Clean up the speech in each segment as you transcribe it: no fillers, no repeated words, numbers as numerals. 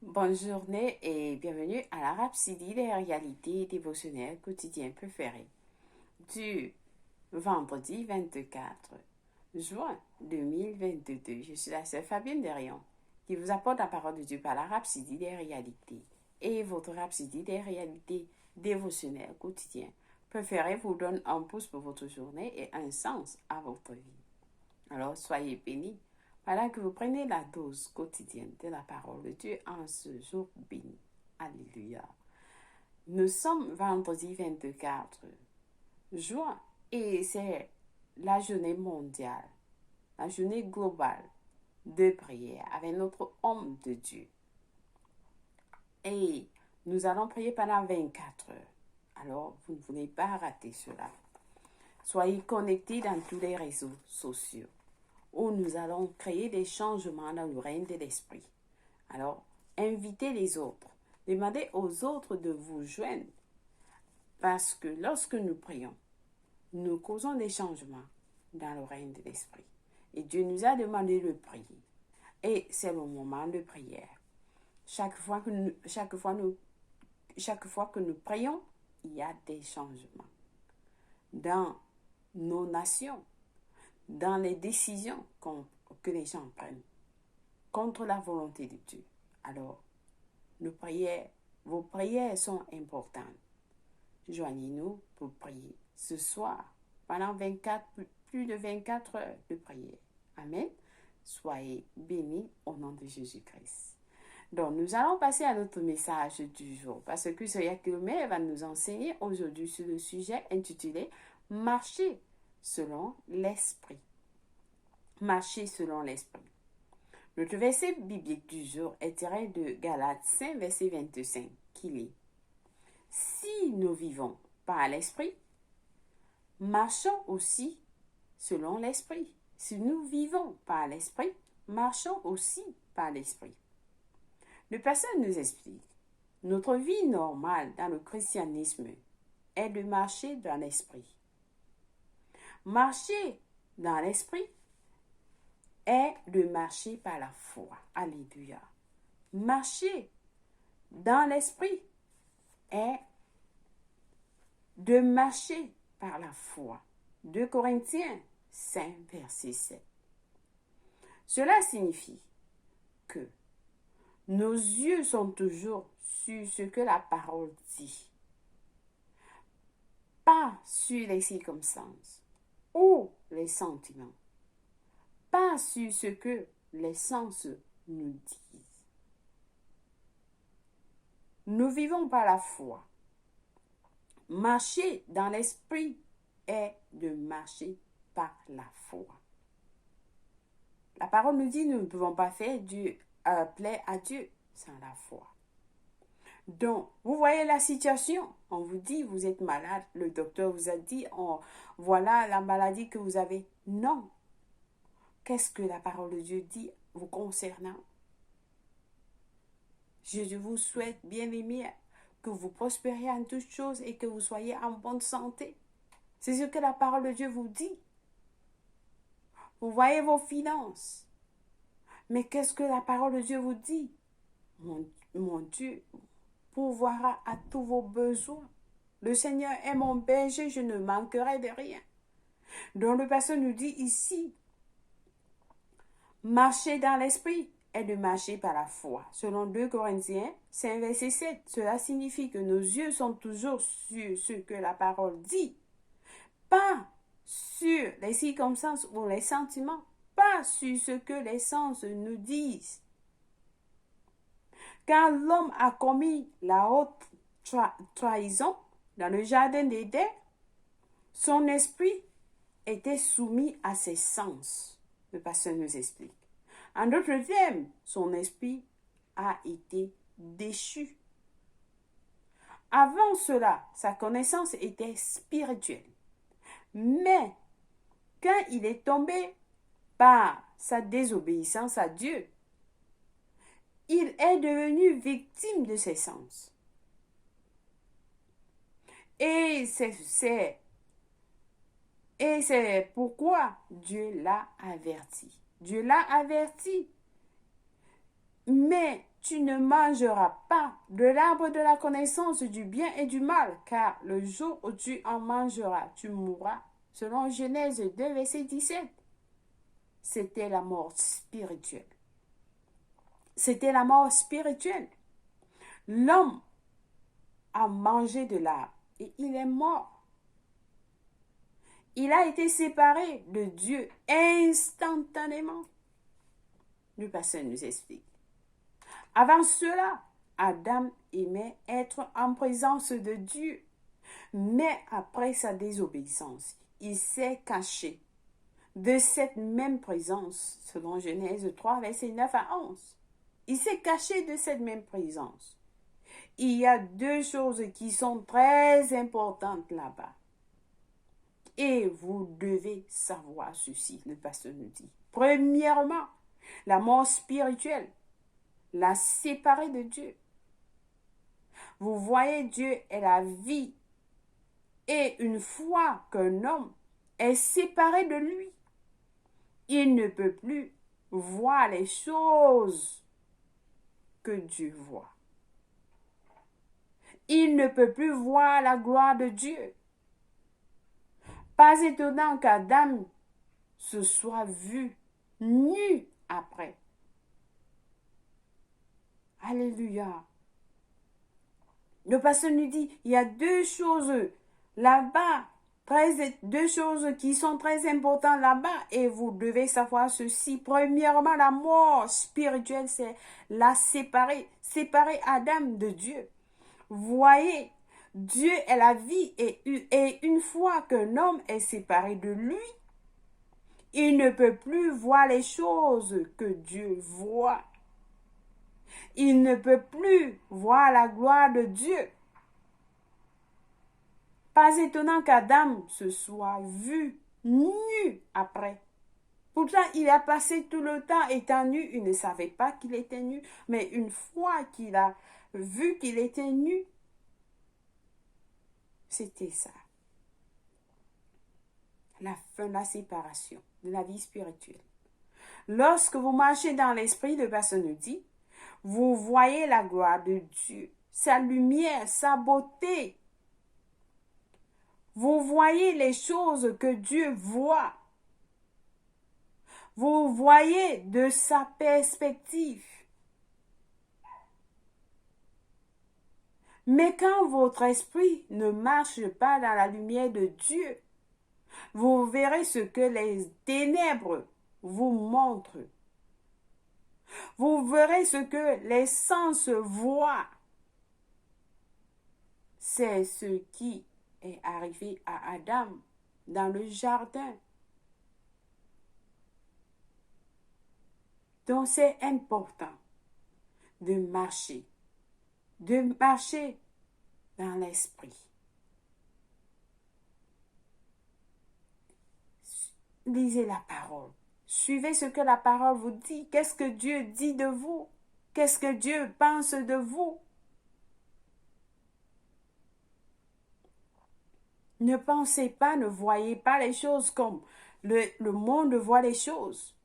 Bonne journée et bienvenue à la Rhapsodie des réalités dévotionnelles quotidiennes préférées du vendredi 24 juin 2022. Je suis la sœur Fabienne Derion qui vous apporte la parole de Dieu par la Rhapsodie des réalités et votre Rhapsodie des réalités dévotionnelles quotidiennes préférées vous donne un pouce pour votre journée et un sens à votre vie. Alors soyez bénis. Voilà que vous prenez la dose quotidienne de la parole de Dieu en ce jour béni. Alléluia. Nous sommes vendredi 24 juin et c'est la journée mondiale, la journée globale de prière avec notre homme de Dieu. Et nous allons prier pendant 24 heures. Alors, vous ne voulez pas rater cela. Soyez connectés dans tous les réseaux sociaux où nous allons créer des changements dans le règne de l'esprit. Alors, invitez les autres. Demandez aux autres de vous joindre. Parce que lorsque nous prions, nous causons des changements dans le règne de l'esprit. Et Dieu nous a demandé de prier. Et c'est le moment de prière. Chaque fois que nous prions, il y a des changements dans nos nations, dans les décisions que les gens prennent contre la volonté de Dieu. Alors, vos prières sont importantes. Joignez-nous pour prier ce soir pendant plus de 24 heures de prière. Amen. Soyez bénis au nom de Jésus-Christ. Donc, nous allons passer à notre message du jour parce que Soya Kilmer va nous enseigner aujourd'hui sur le sujet intitulé « Marcher selon l'Esprit ». Marcher selon l'Esprit. Notre verset biblique du jour est tiré de Galates 5, verset 25, qui lit « Si nous vivons par l'Esprit, marchons aussi selon l'Esprit. Si nous vivons par l'Esprit, marchons aussi par l'Esprit. » Le pasteur nous explique « Notre vie normale dans le christianisme est de marcher dans l'Esprit. Marcher dans l'Esprit est de marcher par la foi. Alléluia. Marcher dans l'Esprit est de marcher par la foi. 2 Corinthiens 5, verset 7. Cela signifie que nos yeux sont toujours sur ce que la parole dit, pas sur les circonstances ou les sentiments, pas sur ce que les sens nous disent. Nous vivons par la foi. Marcher dans l'esprit est de marcher par la foi. La parole nous dit que nous ne pouvons pas faire plaire à Dieu sans la foi. Donc, vous voyez la situation. On vous dit, vous êtes malade. Le docteur vous a dit, voilà la maladie que vous avez. Non. Qu'est-ce que la parole de Dieu dit vous concernant? Je vous souhaite, bien-aimés, que vous prospériez en toutes choses et que vous soyez en bonne santé. C'est ce que la parole de Dieu vous dit. Vous voyez vos finances. Mais qu'est-ce que la parole de Dieu vous dit? Mon Dieu pourvoira à tous vos besoins. Le Seigneur est mon berger, je ne manquerai de rien. Donc le pasteur nous dit ici, marcher dans l'esprit est de marcher par la foi. Selon 2 Corinthiens 5, verset 7, cela signifie que nos yeux sont toujours sur ce que la parole dit, pas sur les circonstances ou les sentiments, pas sur ce que les sens nous disent. Quand l'homme a commis la haute trahison dans le jardin d'Éden, son esprit était soumis à ses sens. Le pasteur nous explique. En d'autres termes, son esprit a été déchu. Avant cela, sa connaissance était spirituelle. Mais quand il est tombé par sa désobéissance à Dieu, il est devenu victime de ses sens. Et c'est pourquoi Dieu l'a averti. Dieu l'a averti. Mais tu ne mangeras pas de l'arbre de la connaissance du bien et du mal, car le jour où tu en mangeras, tu mourras. Selon Genèse 2, verset 17. C'était la mort spirituelle. C'était la mort spirituelle. L'homme a mangé de l'arbre et il est mort. Il a été séparé de Dieu instantanément. Le pasteur nous explique. Avant cela, Adam aimait être en présence de Dieu. Mais après sa désobéissance, il s'est caché de cette même présence, selon Genèse 3, versets 9 à 11. Il s'est caché de cette même présence. Il y a deux choses qui sont très importantes là-bas. Et vous devez savoir ceci, le pasteur nous dit. Premièrement, la mort spirituelle l'a séparé de Dieu. Vous voyez, Dieu est la vie. Et une fois qu'un homme est séparé de lui, il ne peut plus voir les choses que Dieu voit. Il ne peut plus voir la gloire de Dieu. Pas étonnant qu'Adam se soit vu nu après. Alléluia. Le pasteur nous dit, il y a deux choses là-bas, deux choses qui sont très importantes là-bas, et vous devez savoir ceci. Premièrement, la mort spirituelle, c'est la séparer Adam de Dieu. Voyez, Dieu est la vie, et une fois qu'un homme est séparé de lui, il ne peut plus voir les choses que Dieu voit. Il ne peut plus voir la gloire de Dieu. Pas étonnant qu'Adam se soit vu nu après. Pourtant, il a passé tout le temps étant nu. Il ne savait pas qu'il était nu. Mais une fois qu'il a vu qu'il était nu, c'était ça. La fin de la séparation de la vie spirituelle. Lorsque vous marchez dans l'esprit, le pasteur nous dit, vous voyez la gloire de Dieu, sa lumière, sa beauté. Vous voyez les choses que Dieu voit. Vous voyez de sa perspective. Mais quand votre esprit ne marche pas dans la lumière de Dieu, vous verrez ce que les ténèbres vous montrent. Vous verrez ce que les sens voient. C'est ce qui est arrivé à Adam dans le jardin. Donc c'est important de marcher dans l'esprit. Lisez la parole. Suivez ce que la parole vous dit. Qu'est-ce que Dieu dit de vous? Qu'est-ce que Dieu pense de vous? Ne pensez pas, ne voyez pas les choses comme le monde voit les choses.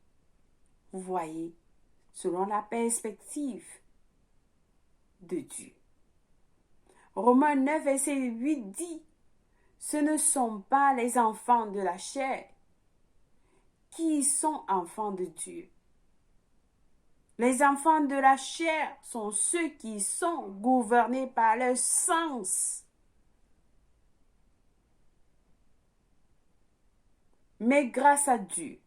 Vous voyez selon la perspective de Dieu. Romains 9, verset 8 dit, ce ne sont pas les enfants de la chair qui sont enfants de Dieu. Les enfants de la chair sont ceux qui sont gouvernés par leur sens. Mais grâce à Dieu,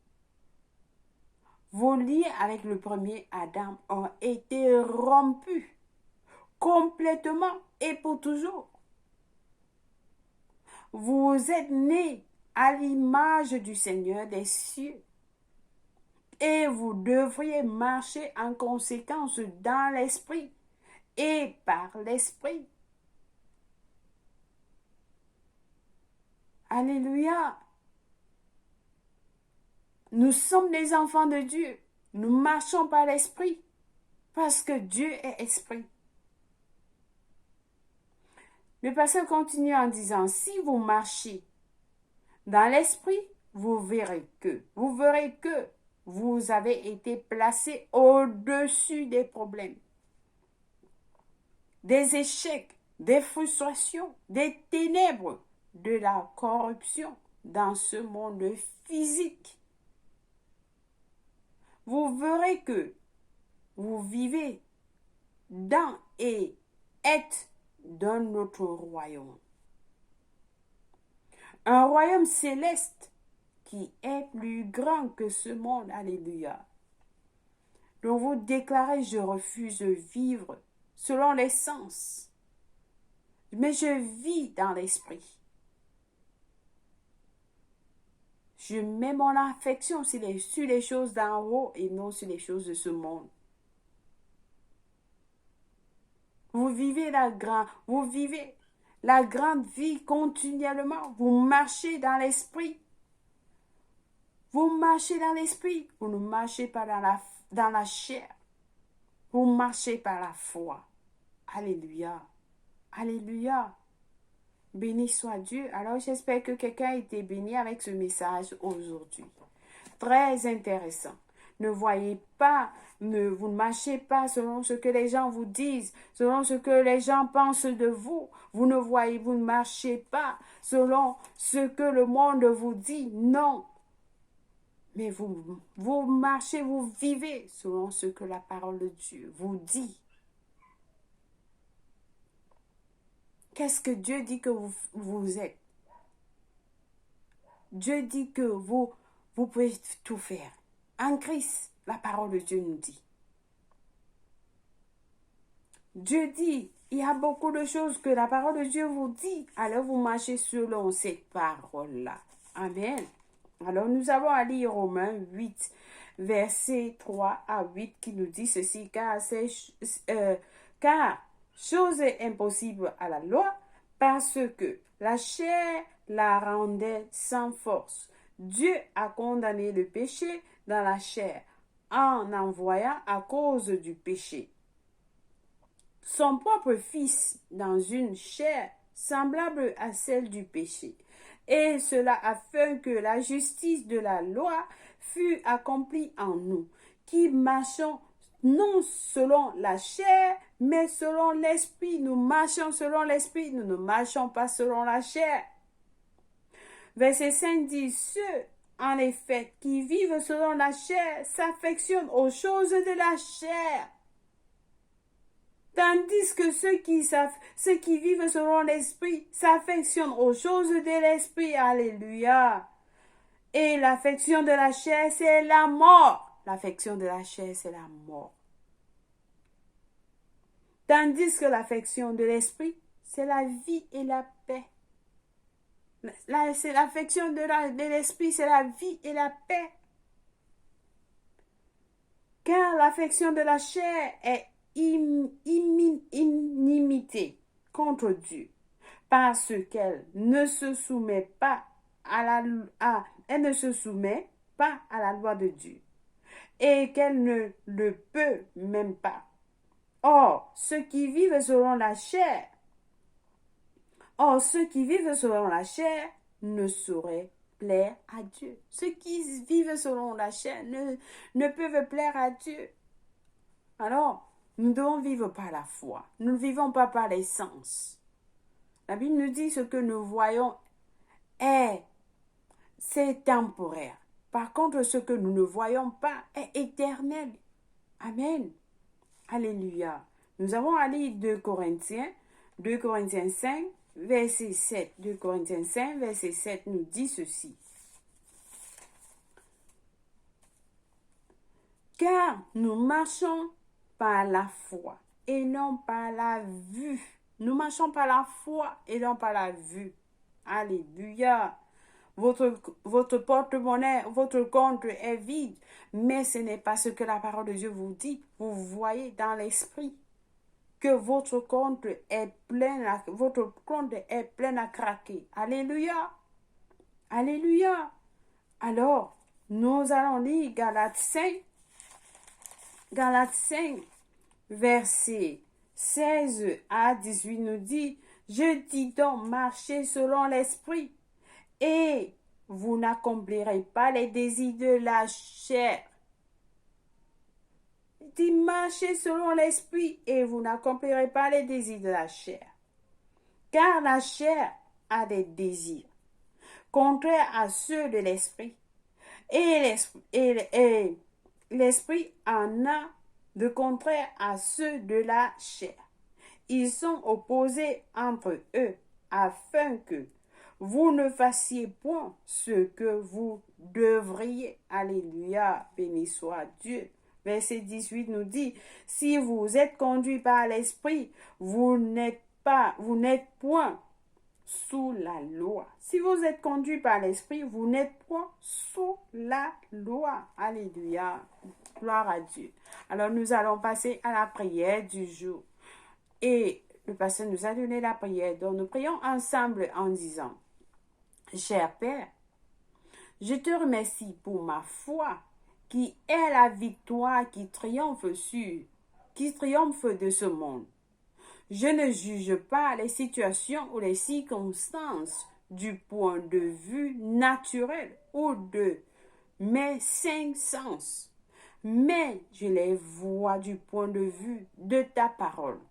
vos liens avec le premier Adam ont été rompus complètement et pour toujours. Vous êtes nés à l'image du Seigneur des cieux et vous devriez marcher en conséquence dans l'esprit et par l'esprit. Alléluia. Nous sommes des enfants de Dieu. Nous marchons par l'esprit parce que Dieu est esprit. Le pasteur continue en disant, si vous marchez dans l'esprit, vous verrez que vous avez été placé au-dessus des problèmes. des échecs, des frustrations, des ténèbres, de la corruption dans ce monde physique. Vous verrez que vous vivez dans et êtes dans notre royaume. Un royaume céleste qui est plus grand que ce monde. Alléluia. Donc vous déclarez, je refuse de vivre selon les sens, mais je vis dans l'esprit. Je mets mon affection sur les choses d'en haut et non sur les choses de ce monde. Vous vivez la grande vie continuellement. Vous marchez dans l'esprit. Vous marchez dans l'esprit. Vous ne marchez pas dans la chair. Vous marchez par la foi. Alléluia. Alléluia. Béni soit Dieu. Alors j'espère que quelqu'un a été béni avec ce message aujourd'hui. Très intéressant. Ne voyez pas, vous ne marchez pas selon ce que les gens vous disent, selon ce que les gens pensent de vous. Vous ne marchez pas selon ce que le monde vous dit. Non. Mais vous marchez, vous vivez selon ce que la parole de Dieu vous dit. Qu'est-ce que Dieu dit que vous êtes? Dieu dit que vous pouvez tout faire. En Christ, la parole de Dieu nous dit. Dieu dit, il y a beaucoup de choses que la parole de Dieu vous dit. Alors vous marchez selon cette parole-là. Amen. Alors nous avons à lire Romains 8, versets 3 à 8 qui nous dit ceci, car chose est impossible à la loi parce que la chair la rendait sans force. Dieu a condamné le péché dans la chair en envoyant à cause du péché son propre fils dans une chair semblable à celle du péché, et cela afin que la justice de la loi fût accomplie en nous, qui marchons non selon la chair, mais selon l'esprit. Nous marchons selon l'esprit, nous ne marchons pas selon la chair. Verset 5 dit, ceux, en effet, qui vivent selon la chair s'affectionnent aux choses de la chair. Tandis que ceux qui vivent selon l'esprit s'affectionnent aux choses de l'esprit. Alléluia. Et l'affection de la chair, c'est la mort. L'affection de la chair, c'est la mort. Tandis que l'affection de l'esprit, c'est la vie et la paix. C'est l'affection de l'esprit, c'est la vie et la paix. Car l'affection de la chair est inimité contre Dieu, parce qu'elle ne se soumet pas elle ne se soumet pas à la loi de Dieu, et qu'elle ne le peut même pas. Or, ceux qui vivent selon la chair ne sauraient plaire à Dieu. Ceux qui vivent selon la chair ne peuvent plaire à Dieu. Alors, nous devons vivre par la foi. Nous ne vivons pas par les sens. La Bible nous dit ce que nous voyons c'est temporaire. Par contre, ce que nous ne voyons pas est éternel. Amen. Alléluia. Nous avons à lire 2 Corinthiens 5, verset 7. 2 Corinthiens 5, verset 7 nous dit ceci. Car nous marchons par la foi et non par la vue. Nous marchons par la foi et non par la vue. Alléluia. Votre porte-monnaie, votre compte est vide, mais ce n'est pas ce que la parole de Dieu vous dit. Vous voyez dans l'esprit que votre compte est plein à craquer. Alléluia. Alléluia. Alors, nous allons lire Galates 5, verset 16 à 18 nous dit, je dis donc, marchez selon l'esprit, et vous n'accomplirez pas les désirs de la chair. dit marchez selon l'esprit et vous n'accomplirez pas les désirs de la chair. Car la chair a des désirs contraires à ceux de l'esprit. Et l'esprit en a de contraires à ceux de la chair. Ils sont opposés entre eux, afin que vous ne fassiez point ce que vous devriez. Alléluia, béni soit Dieu. Verset 18 nous dit, si vous êtes conduits par l'esprit, vous n'êtes point sous la loi. Si vous êtes conduits par l'esprit, vous n'êtes point sous la loi. Alléluia, gloire à Dieu. Alors nous allons passer à la prière du jour. Et le pasteur nous a donné la prière, donc nous prions ensemble en disant, cher Père, je te remercie pour ma foi qui est la victoire qui triomphe de ce monde. Je ne juge pas les situations ou les circonstances du point de vue naturel ou de mes cinq sens, mais je les vois du point de vue de ta parole.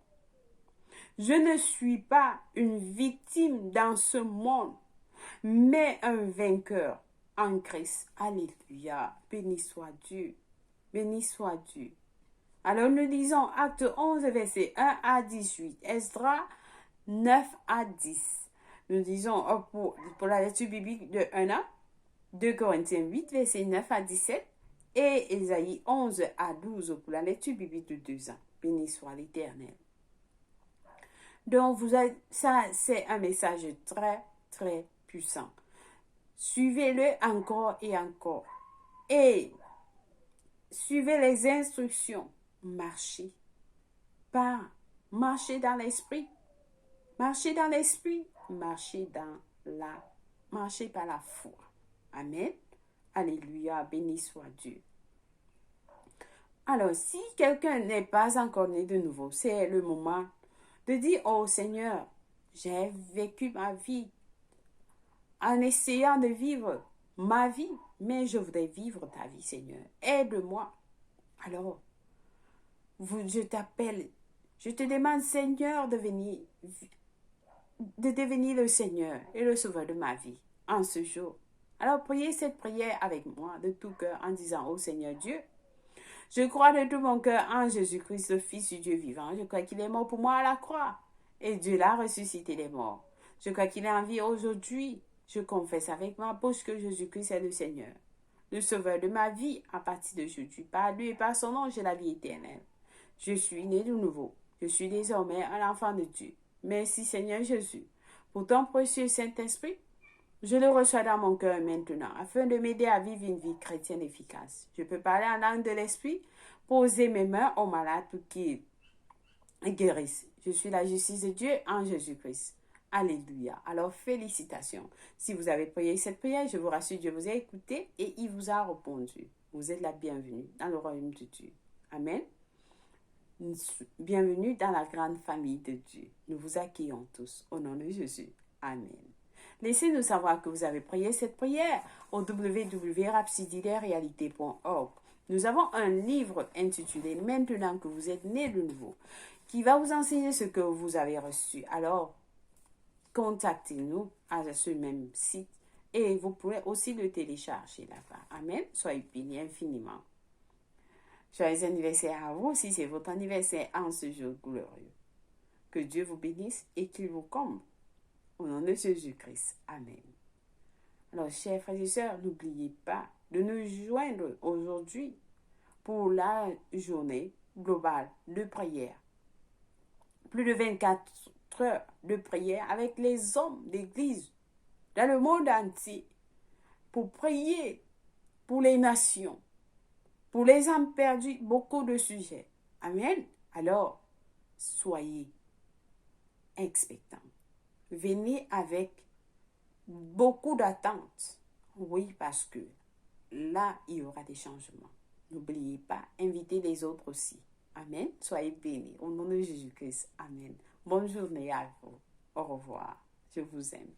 Je ne suis pas une victime dans ce monde, mais un vainqueur en Christ. Alléluia. Béni soit Dieu. Béni soit Dieu. Alors nous lisons Acte 11, versets 1 à 18. Esdras 9 à 10. Nous disons pour la lecture biblique de 1 à 2 Corinthiens 8, versets 9 à 17. Et Ésaïe 11 à 12 pour la lecture biblique de 2 ans. Béni soit l'Éternel. Donc, ça, c'est un message très, très puissant. Suivez-le encore et encore. Et suivez les instructions. Marchez. Marchez dans l'esprit. Marchez dans l'esprit. Marchez par la foi. Amen. Alléluia. Béni soit Dieu. Alors, si quelqu'un n'est pas encore né de nouveau, c'est le moment de dire, oh Seigneur, j'ai vécu ma vie en essayant de vivre ma vie, mais je voudrais vivre ta vie, Seigneur. Aide-moi. Alors, je t'appelle, je te demande, Seigneur, de devenir le Seigneur et le Sauveur de ma vie en ce jour. Alors, priez cette prière avec moi de tout cœur en disant, oh Seigneur Dieu, je crois de tout mon cœur en Jésus-Christ, le Fils du Dieu vivant. Je crois qu'il est mort pour moi à la croix. Et Dieu l'a ressuscité des morts. Je crois qu'il est en vie aujourd'hui. Je confesse avec ma bouche que Jésus-Christ est le Seigneur, le Sauveur de ma vie à partir d'aujourd'hui. Par lui et par son nom, j'ai la vie éternelle. Je suis né de nouveau. Je suis désormais un enfant de Dieu. Merci Seigneur Jésus pour ton précieux Saint-Esprit. Je le reçois dans mon cœur maintenant, afin de m'aider à vivre une vie chrétienne efficace. Je peux parler en langue de l'esprit, poser mes mains aux malades pour qu'ils guérissent. Je suis la justice de Dieu en Jésus-Christ. Alléluia. Alors, félicitations. Si vous avez prié cette prière, je vous rassure, Dieu vous a écouté et il vous a répondu. Vous êtes la bienvenue dans le royaume de Dieu. Amen. Bienvenue dans la grande famille de Dieu. Nous vous accueillons tous au nom de Jésus. Amen. Laissez-nous savoir que vous avez prié cette prière au www.rapsididerealité.org. Nous avons un livre intitulé « Maintenant que vous êtes né de nouveau » qui va vous enseigner ce que vous avez reçu. Alors, contactez-nous à ce même site et vous pourrez aussi le télécharger là-bas. Amen. Soyez bénis infiniment. Joyeux anniversaire à vous si c'est votre anniversaire en ce jour glorieux. Que Dieu vous bénisse et qu'il vous comble. Au nom de Jésus-Christ. Amen. Alors, chers frères et sœurs, n'oubliez pas de nous joindre aujourd'hui pour la journée globale de prière. Plus de 24 heures de prière avec les hommes d'église dans le monde entier pour prier pour les nations, pour les âmes perdues, beaucoup de sujets. Amen. Alors, soyez expectants. Venez avec beaucoup d'attente. Oui, parce que là, il y aura des changements. N'oubliez pas, invitez les autres aussi. Amen. Soyez bénis. Au nom de Jésus-Christ. Amen. Bonne journée à vous. Au revoir. Je vous aime.